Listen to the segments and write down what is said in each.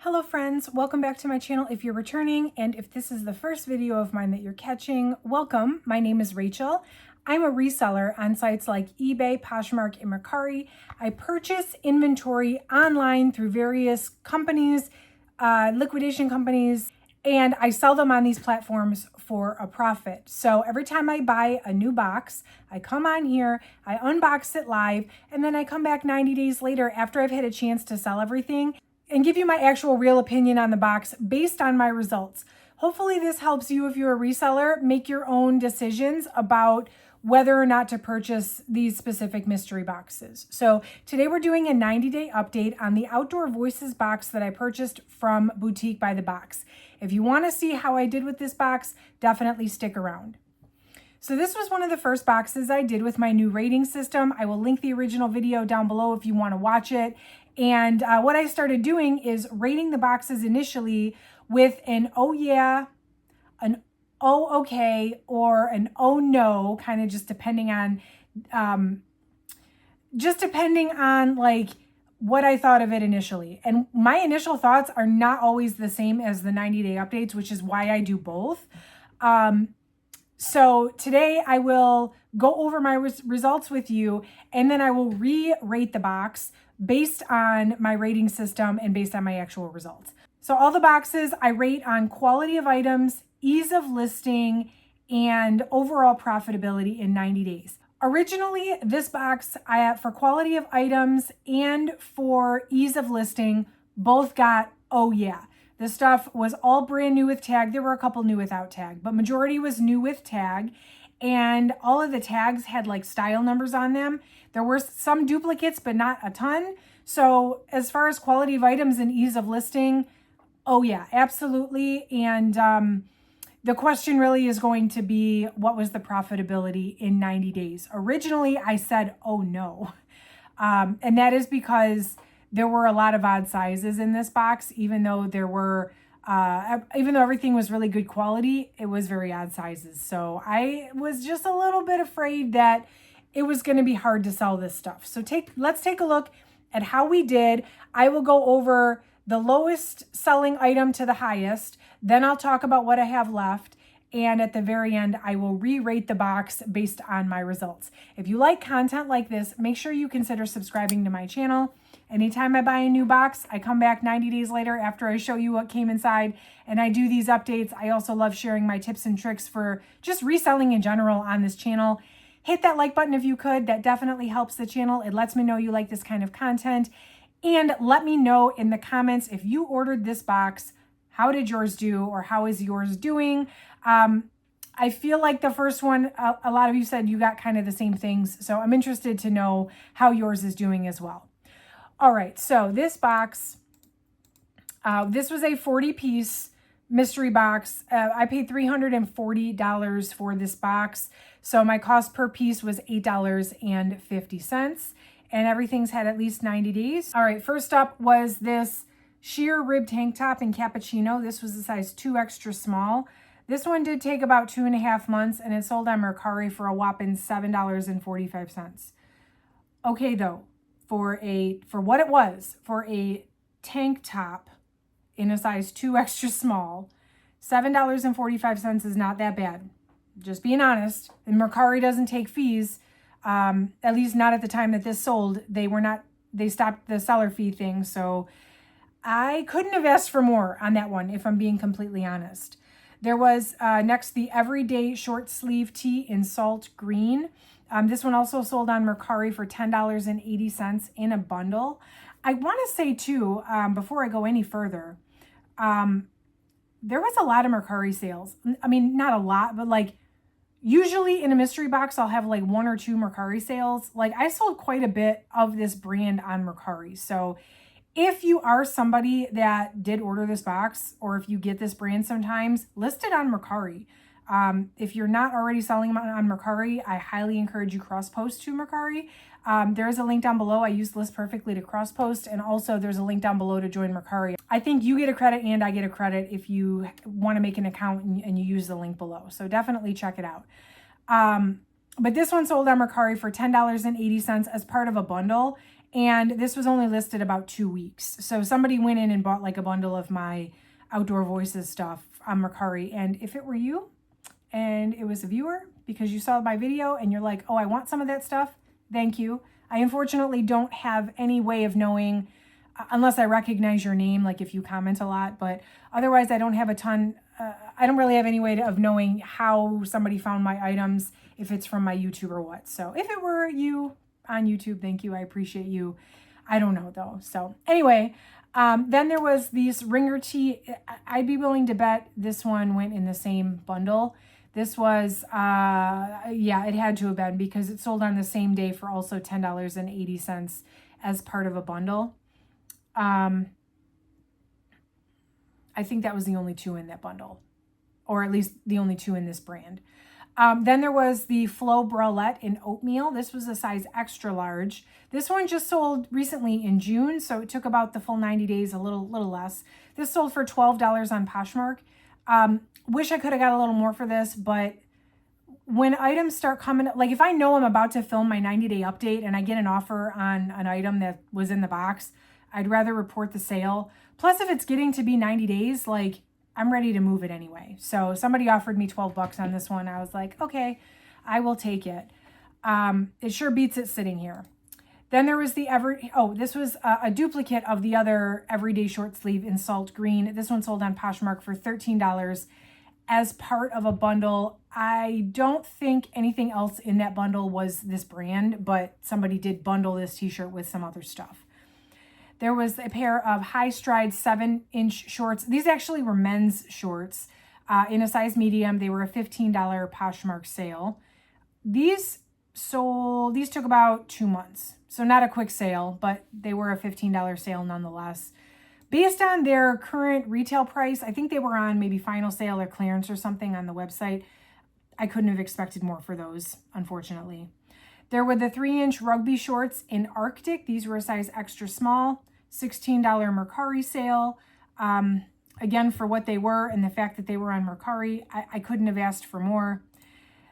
Hello friends, welcome back to my channel if you're returning, and if this is the first video of mine that you're catching, welcome. My name is Rachel. I'm a reseller on sites like eBay, Poshmark, and Mercari. I purchase inventory online through various companies, liquidation companies, and I sell them on these platforms for a profit. So every time I buy a new box, I come on here, I unbox it live, and then I come back 90 days later after I've had a chance to sell everything and give you my actual real opinion on the box based on my results. Hopefully this helps you, if you're a reseller, make your own decisions about whether or not to purchase these specific mystery boxes. So today we're doing a 90-day update on the Outdoor Voices box that I purchased from Boutique by the Box. If you want to see how I did with this box, definitely stick around. So this was one of the first boxes I did with my new rating system. I will link the original video down below if you want to watch it. And what I started doing is rating the boxes initially with an oh yeah, an oh okay, or an oh no, kind of just depending on like what I thought of it initially. And my initial thoughts are not always the same as the 90-day updates, which is why I do both. So today I will go over my results with you, and then I will re-rate the box based on my rating system and based on my actual results. So all the boxes I rate on quality of items, ease of listing, and overall profitability in 90 days. Originally, this box, for quality of items and for ease of listing, both got oh yeah. The stuff was all brand new with tag. There were a couple new without tag, but majority was new with tag. And all of the tags had like style numbers on them. There were some duplicates, but not a ton. So as far as quality of items and ease of listing, oh yeah, absolutely. And the question really is going to be, what was the profitability in 90 days? Originally, I said, oh no. And that is because there were a lot of odd sizes in this box, even though everything was really good quality, it was very odd sizes. So I was just a little bit afraid that it was going to be hard to sell this stuff. So let's take a look at how we did. I will go over the lowest selling item to the highest. Then I'll talk about what I have left. And at the very end, I will re-rate the box based on my results. If you like content like this, make sure you consider subscribing to my channel. Anytime I buy a new box, I come back 90 days later after I show you what came inside, and I do these updates. I also love sharing my tips and tricks for just reselling in general on this channel. Hit that like button if you could. That definitely helps the channel. It lets me know you like this kind of content. And let me know in the comments if you ordered this box, how did yours do, or how is yours doing? I feel like the first one, a lot of you said you got kind of the same things. So I'm interested to know how yours is doing as well. All right, so this box, this was a 40-piece mystery box. I paid $340 for this box. So my cost per piece was $8.50. And everything's had at least 90 days. All right, first up was this sheer rib tank top in cappuccino. This was a size 2 extra small. This one did take about 2.5 months, and it sold on Mercari for a whopping $7.45. Okay, though. For what it was, for a tank top in a size 2 extra small, $7.45 is not that bad. Just being honest. And Mercari doesn't take fees, at least not at the time that this sold. They stopped the seller fee thing. So I couldn't have asked for more on that one, if I'm being completely honest. There was next the Everyday Short Sleeve Tee in Salt Green. This one also sold on Mercari for $10.80 in a bundle. I want to say too, before I go any further, there was a lot of Mercari sales. I mean, not a lot, but like usually in a mystery box, I'll have like 1 or 2 Mercari sales. Like I sold quite a bit of this brand on Mercari. So if you are somebody that did order this box, or if you get this brand sometimes, list it on Mercari. If you're not already selling them on Mercari, I highly encourage you cross-post to Mercari. There is a link down below. I use List Perfectly to cross-post, and also there's a link down below to join Mercari. I think you get a credit and I get a credit if you want to make an account and you use the link below. So definitely check it out. But this one sold on Mercari for $10.80 as part of a bundle. And this was only listed about 2 weeks. So somebody went in and bought like a bundle of my Outdoor Voices stuff on Mercari. And if it were you and it was a viewer because you saw my video and you're like, oh, I want some of that stuff, thank you. I unfortunately don't have any way of knowing unless I recognize your name, like if you comment a lot, but otherwise I don't have a ton. I don't really have any way of knowing how somebody found my items, if it's from my YouTube or what. So if it were you on YouTube, thank you. I appreciate you. I don't know though. So anyway, then there was these ringer tee. I'd be willing to bet this one went in the same bundle. This was, yeah, it had to have been because it sold on the same day for also $10.80 as part of a bundle. I think that was the only 2 in that bundle, or at least the only 2 in this brand. Then there was the Flow Bralette in oatmeal. This was a size extra large. This one just sold recently in June, so it took about the full 90 days, a little less. This sold for $12 on Poshmark. Wish I could have got a little more for this, but when items start coming, like if I know I'm about to film my 90-day update and I get an offer on an item that was in the box, I'd rather report the sale. Plus, if it's getting to be 90 days, like I'm ready to move it anyway. So somebody offered me 12 bucks on this one. I was like, okay, I will take it. It sure beats it sitting here. Then there was the this was a duplicate of the other everyday short sleeve in salt green. This one sold on Poshmark for $13 as part of a bundle. I don't think anything else in that bundle was this brand, but somebody did bundle this t-shirt with some other stuff. There was a pair of High Stride 7-inch shorts. These actually were men's shorts in a size medium. They were a $15 Poshmark sale. These took about 2 months. So not a quick sale, but they were a $15 sale nonetheless. Based on their current retail price, I think they were on maybe final sale or clearance or something on the website. I couldn't have expected more for those, unfortunately. There were the 3-inch rugby shorts in Arctic. These were a size extra small. $16 Mercari sale. Again, for what they were and the fact that they were on Mercari, I couldn't have asked for more.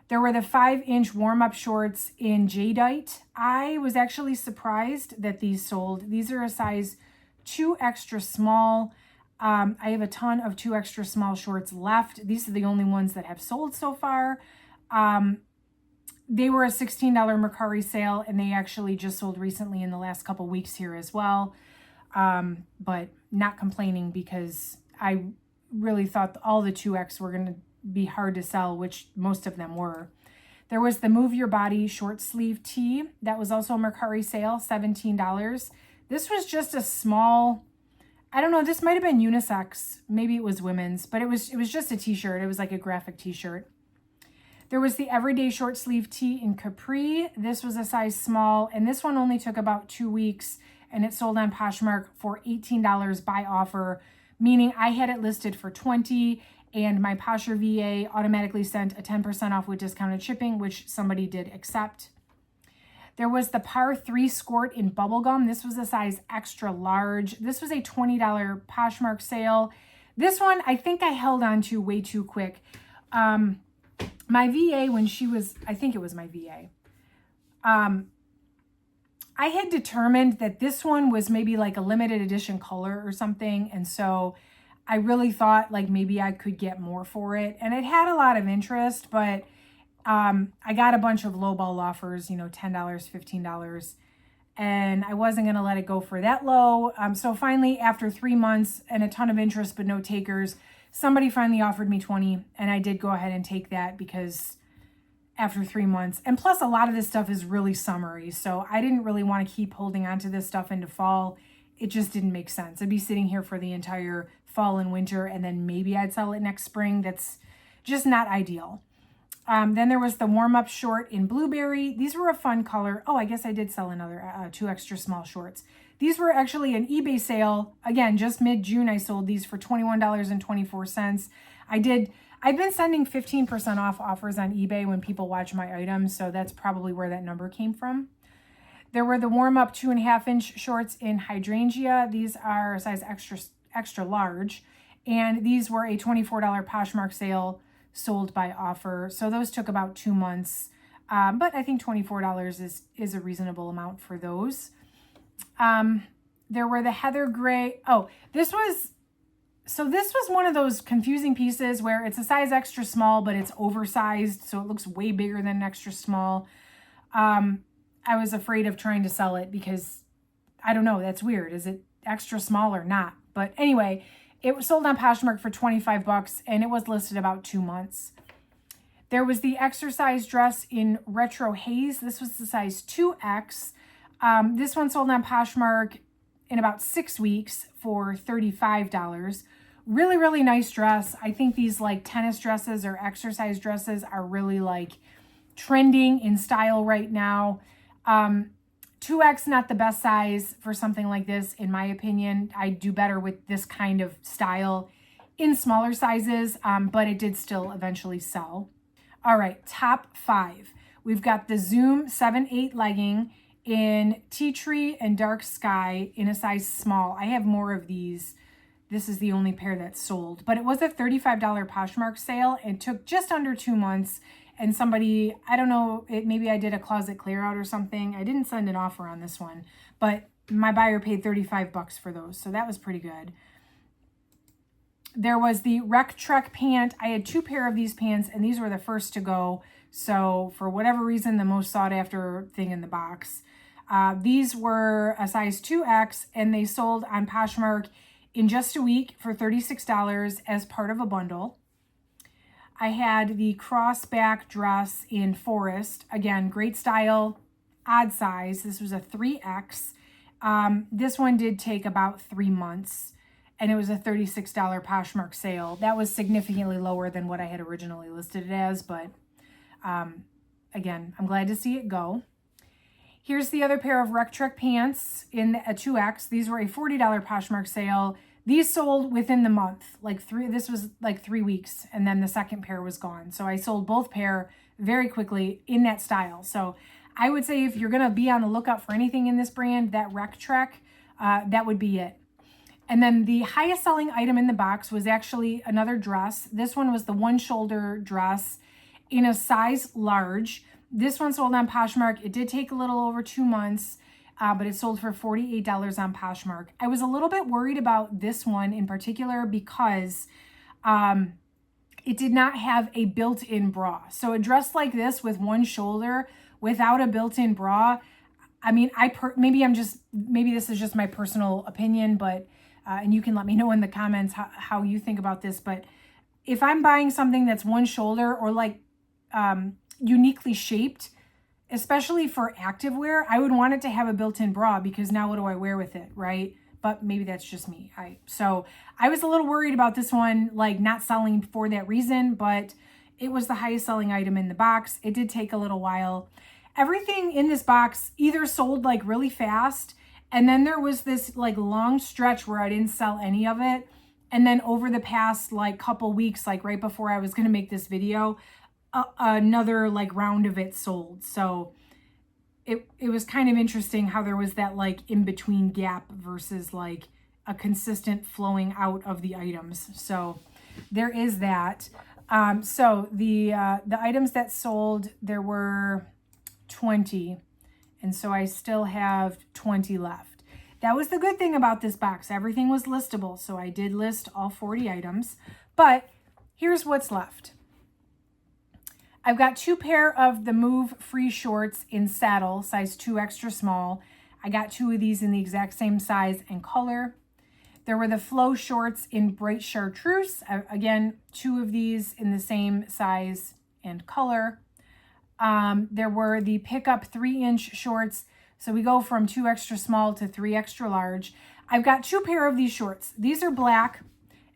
There were the 5-inch warm-up shorts in Jadeite. I was actually surprised that these sold. These are a size 2 extra small. I have a ton of 2 extra small shorts left. These are the only ones that have sold so far. They were a $16 Mercari sale, and they actually just sold recently in the last couple weeks here as well. But not complaining because I really thought all the 2X were going to be hard to sell, which most of them were. There was the Move Your Body short sleeve tee. That was also a Mercari sale, $17. This was just a small, I don't know, this might have been unisex. Maybe it was women's, but it was just a t-shirt. It was like a graphic t-shirt. There was the Everyday short sleeve tee in Capri. This was a size small, and this one only took about 2 weeks, and it sold on Poshmark for $18 by offer, meaning I had it listed for $20, and my Posher VA automatically sent a 10% off with discounted shipping, which somebody did accept. There was the Par 3 Skort in Bubblegum. This was a size extra large. This was a $20 Poshmark sale. This one, I think I held on to way too quick. My VA, when she was, I think it was my VA, I had determined that this one was maybe like a limited edition color or something. And so I really thought like maybe I could get more for it. And it had a lot of interest, but I got a bunch of lowball offers, $10, $15. And I wasn't going to let it go for that low. So finally, after 3 months and a ton of interest but no takers, somebody finally offered me $20, and I did go ahead and take that because after 3 months, and plus a lot of this stuff is really summery, so I didn't really want to keep holding on to this stuff into fall. It just didn't make sense. I'd be sitting here for the entire fall and winter, and then maybe I'd sell it next spring. That's just not ideal. Then there was the warm-up short in Blueberry. These were a fun color. Oh, I guess I did sell another 2 extra small shorts. These were actually an eBay sale. Again, just mid-June, I sold these for $21.24. I've been sending 15% off offers on eBay when people watch my items, so that's probably where that number came from. There were the warm-up 2.5-inch shorts in Hydrangea. These are a size extra large, and these were a $24 Poshmark sale sold by offer. So those took about 2 months, but I think $24 is a reasonable amount for those. There were the heather gray. Oh, this was one of those confusing pieces where it's a size extra small, but it's oversized. So it looks way bigger than an extra small. I was afraid of trying to sell it because I don't know. That's weird. Is it extra small or not? But anyway, it was sold on Poshmark for 25 bucks and it was listed about 2 months. There was the exercise dress in retro haze. This was the size 2X. This one sold on Poshmark in about 6 weeks for $35. Really, really nice dress. I think these like tennis dresses or exercise dresses are really like trending in style right now. 2X, not the best size for something like this, in my opinion. I do better with this kind of style in smaller sizes, but it did still eventually sell. All right, top 5. We've got the Zoom 7/8 legging in tea tree and dark sky in a size small. I have more of these. This is the only pair that's sold, but it was a $35 Poshmark sale and took just under 2 months. And somebody, I don't know, maybe I did a closet clear out or something. I didn't send an offer on this one, but my buyer paid 35 bucks for those. So that was pretty good. There was the Rec Trek pant. I had 2 pair of these pants and these were the first to go. So for whatever reason, the most sought after thing in the box. These were a size 2X and they sold on Poshmark in just a week for $36 as part of a bundle. I had the crossback dress in forest. Again, great style, odd size. This was a 3X. This one did take about 3 months and it was a $36 Poshmark sale. That was significantly lower than what I had originally listed it as, but again, I'm glad to see it go. Here's the other pair of Rec Trek pants in a 2X. These were a $40 Poshmark sale. These sold within the month, this was like 3 weeks, and then the second pair was gone. So I sold both pair very quickly in that style. So I would say if you're gonna be on the lookout for anything in this brand, that Rec Trek, that would be it. And then the highest selling item in the box was actually another dress. This one was the one shoulder dress in a size large. This one sold on Poshmark. It did take a little over 2 months. But it sold for $48 on Poshmark. I was a little bit worried about this one in particular because it did not have a built-in bra. So a dress like this with one shoulder without a built-in bra, I mean, maybe this is just my personal opinion, but and you can let me know in the comments how you think about this. But if I'm buying something that's one shoulder or like uniquely shaped, especially for activewear, I would want it to have a built-in bra because now what do I wear with it, right? But maybe that's just me. So I was a little worried about this one, like not selling for that reason, but it was the highest selling item in the box. It did take a little while. Everything in this box either sold like really fast, and then there was this like long stretch where I didn't sell any of it. And then over the past like couple weeks, like right before I was going to make this video, another like round of it sold. So it was kind of interesting how there was that like in between gap versus like a consistent flowing out of the items. So there is that. So the items that sold, there were 20, and so I still have 20 left. That was the good thing about this box. Everything was listable, so I did list all 40 items, but here's what's left. I've got 2 pair of the Move Free shorts in saddle, size 2 extra small. I got 2 of these in the exact same size and color. There were the Flow shorts in bright chartreuse. Again, 2 of these in the same size and color. There were the Pickup 3-inch shorts. So we go from 2 extra small to 3 extra large. I've got 2 pair of these shorts. These are black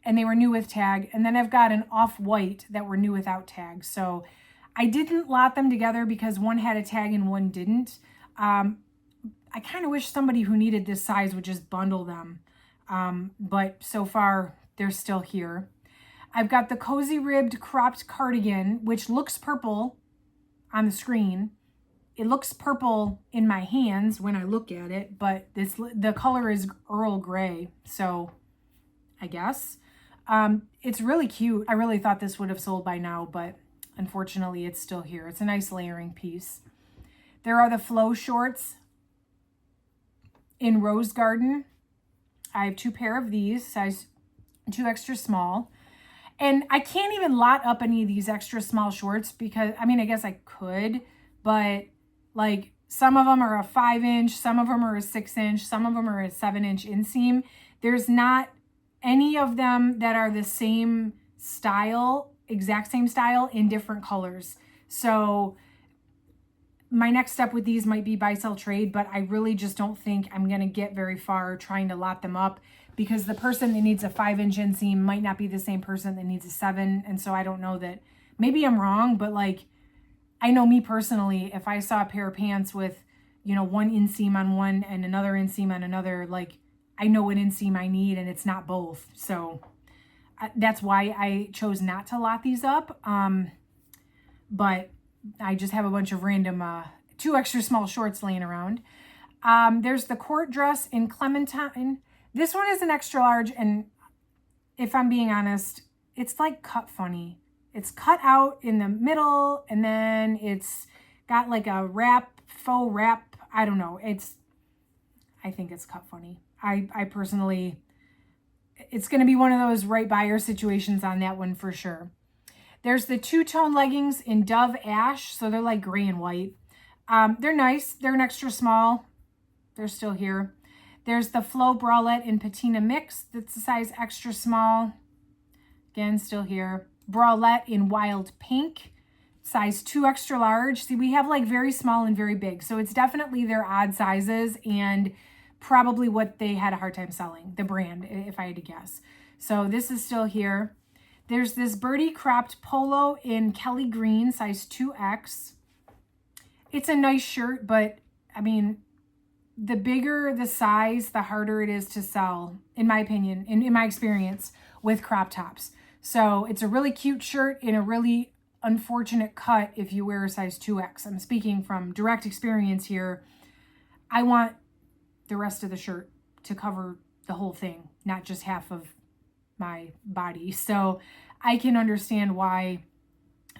and they were new with tag. And then I've got an off-white that were new without tag. So I didn't lot them together because one had a tag and one didn't. I kind of wish somebody who needed this size would just bundle them. But so far, they're still here. I've got the Cozy Ribbed Cropped Cardigan, which looks purple on the screen. It looks purple in my hands when I look at it, but the color is Earl Grey, so I guess. It's really cute. I really thought this would have sold by now, but unfortunately, it's still here. It's a nice layering piece. There are the Flow shorts in Rose Garden. I have 2 pair of these, size 2 extra small. And I can't even lot up any of these extra small shorts because, I mean, I guess I could, but like some of them are a 5-inch, some of them are a 6-inch, some of them are a 7-inch inseam. There's not any of them that are the same style, exact same style in different colors. So my next step with these might be buy, sell, trade, but I really just don't think I'm going to get very far trying to lot them up because the person that needs a 5-inch inseam might not be the same person that needs a 7. And so I don't know that, maybe I'm wrong, but like, I know me personally, if I saw a pair of pants with, you know, one inseam on one and another inseam on another, like I know what inseam I need and it's not both. So that's why I chose not to lot these up. But I just have a bunch of random 2 extra small shorts laying around. There's the court dress in Clementine. This one is an extra large, and if I'm being honest, it's like cut funny. It's cut out in the middle, and then it's got like a wrap, faux wrap. I don't know. I think it's cut funny. I personally, it's going to be one of those right buyer situations on that one for sure. There's the 2-tone leggings in Dove Ash. So they're like gray and white. They're nice. They're an extra small. They're still here. There's the Flow Bralette in Patina Mix. That's a size extra small. Again, still here. Bralette in Wild Pink. Size 2 extra large. See, we have like very small and very big. So it's definitely their odd sizes and probably what they had a hard time selling. The brand, if I had to guess. So this is still here. There's this birdie cropped polo in Kelly Green, size 2X. It's a nice shirt, but I mean, the bigger the size, the harder it is to sell, in my opinion, in my experience with crop tops. So it's a really cute shirt in a really unfortunate cut if you wear a size 2X. I'm speaking from direct experience here. I want the rest of the shirt to cover the whole thing, not just half of my body. So I can understand why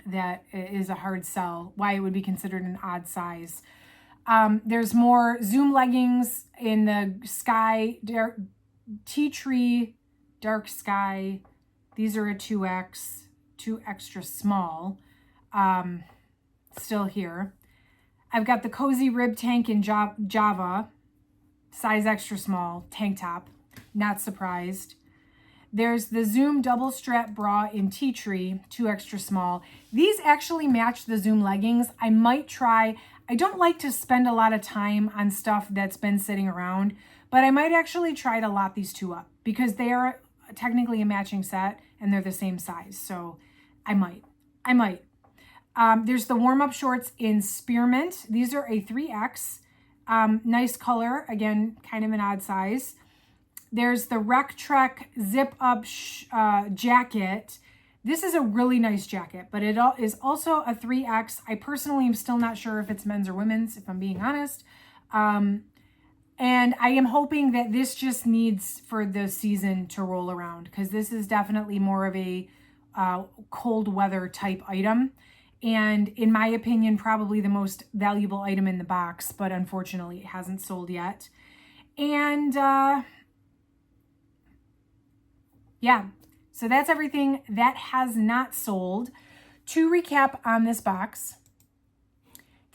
that is a hard sell, why it would be considered an odd size. There's more Zoom leggings in the sky, tea tree, dark sky. These are a 2X, 2 extra small. Still here. I've got the cozy rib tank in Java, size extra small, tank top. Not surprised. There's the Zoom double strap bra in tea tree, 2 extra small. These actually match the Zoom leggings. I might try. I don't like to spend a lot of time on stuff that's been sitting around, but I might actually try to lot these 2 up because they are technically a matching set and they're the same size. So I might. There's the warm-up shorts in Spearmint. These are a 3X. Nice color. Again, kind of an odd size. There's the Rec Trek zip up jacket. This is a really nice jacket, but it is also a 3X. I personally am still not sure if it's men's or women's, if I'm being honest. And I am hoping that this just needs for the season to roll around because this is definitely more of a cold weather type item. And in my opinion, probably the most valuable item in the box, but unfortunately it hasn't sold yet. And yeah, so that's everything that has not sold. To recap on this box,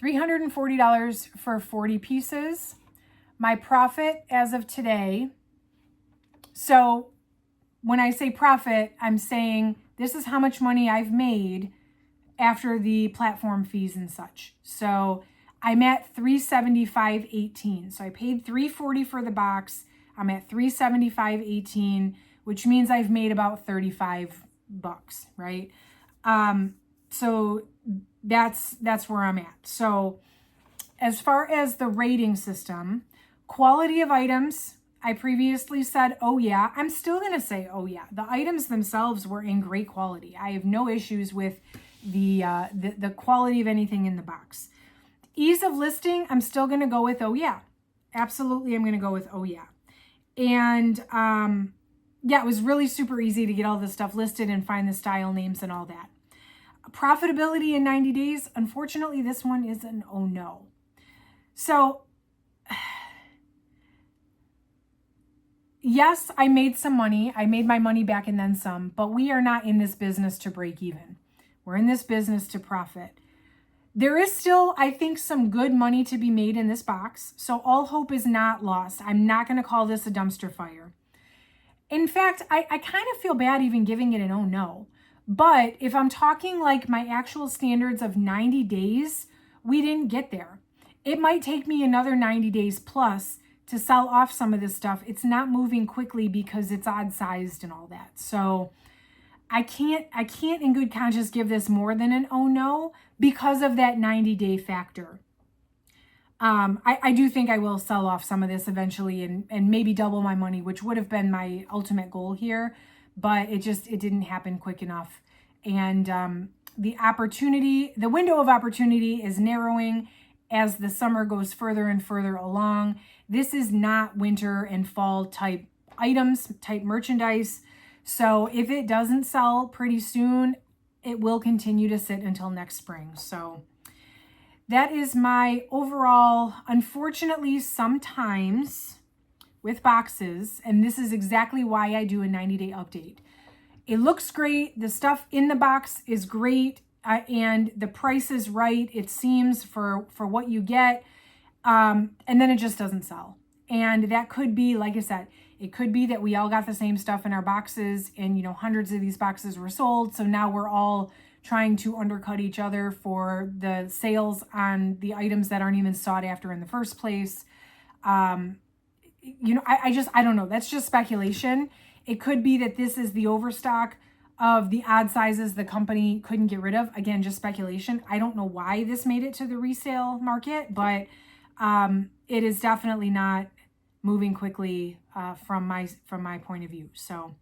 $340 for 40 pieces. My profit as of today, so when I say profit, I'm saying this is how much money I've made after the platform fees and such. So I'm at $375.18. So I paid $340 for the box. I'm at $375.18, which means I've made about $35, right? So that's where I'm at. So as far as the rating system, quality of items, I previously said, oh yeah. I'm still going to say, oh yeah. The items themselves were in great quality. I have no issues with the quality of anything in the box. Ease of listing, I'm still going to go with, oh yeah. Absolutely, I'm going to go with, oh yeah. And yeah, it was really super easy to get all this stuff listed and find the style names and all that. Profitability in 90 days, unfortunately, this one is an oh no. So yes, I made some money. I made my money back and then some, but we are not in this business to break even. We're in this business to profit. There is still, I think, some good money to be made in this box. So all hope is not lost. I'm not going to call this a dumpster fire. In fact, I kind of feel bad even giving it an oh no. But if I'm talking like my actual standards of 90 days, we didn't get there. It might take me another 90 days plus to sell off some of this stuff. It's not moving quickly because it's odd sized and all that. So I can't in good conscience give this more than an oh no because of that 90-day factor. I do think I will sell off some of this eventually and maybe double my money, which would have been my ultimate goal here, but it didn't happen quick enough. And the window of opportunity is narrowing as the summer goes further and further along. This is not winter and fall type items, type merchandise. So if it doesn't sell pretty soon, it will continue to sit until next spring. So that is my overall, unfortunately, sometimes with boxes, and this is exactly why I do a 90-day update. It looks great. The stuff in the box is great, and the price is right, it seems, for what you get, and then it just doesn't sell. And that could be, like I said, it could be that we all got the same stuff in our boxes and, hundreds of these boxes were sold. So now we're all trying to undercut each other for the sales on the items that aren't even sought after in the first place. I don't know. That's just speculation. It could be that this is the overstock of the odd sizes the company couldn't get rid of. Again, just speculation. I don't know why this made it to the resale market, but it is definitely not moving quickly from my point of view. So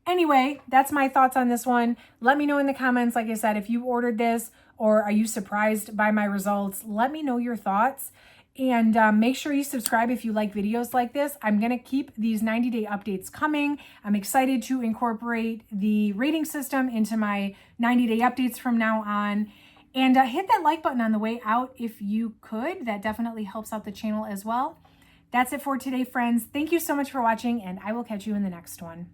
anyway, that's my thoughts on this one. Let me know in the comments, like I said, if you ordered this or are you surprised by my results? Let me know your thoughts. And make sure you subscribe if you like videos like this. I'm going to keep these 90-day updates coming. I'm excited to incorporate the rating system into my 90-day updates from now on. And hit that like button on the way out if you could. That definitely helps out the channel as well. That's it for today, friends. Thank you so much for watching, and I will catch you in the next one.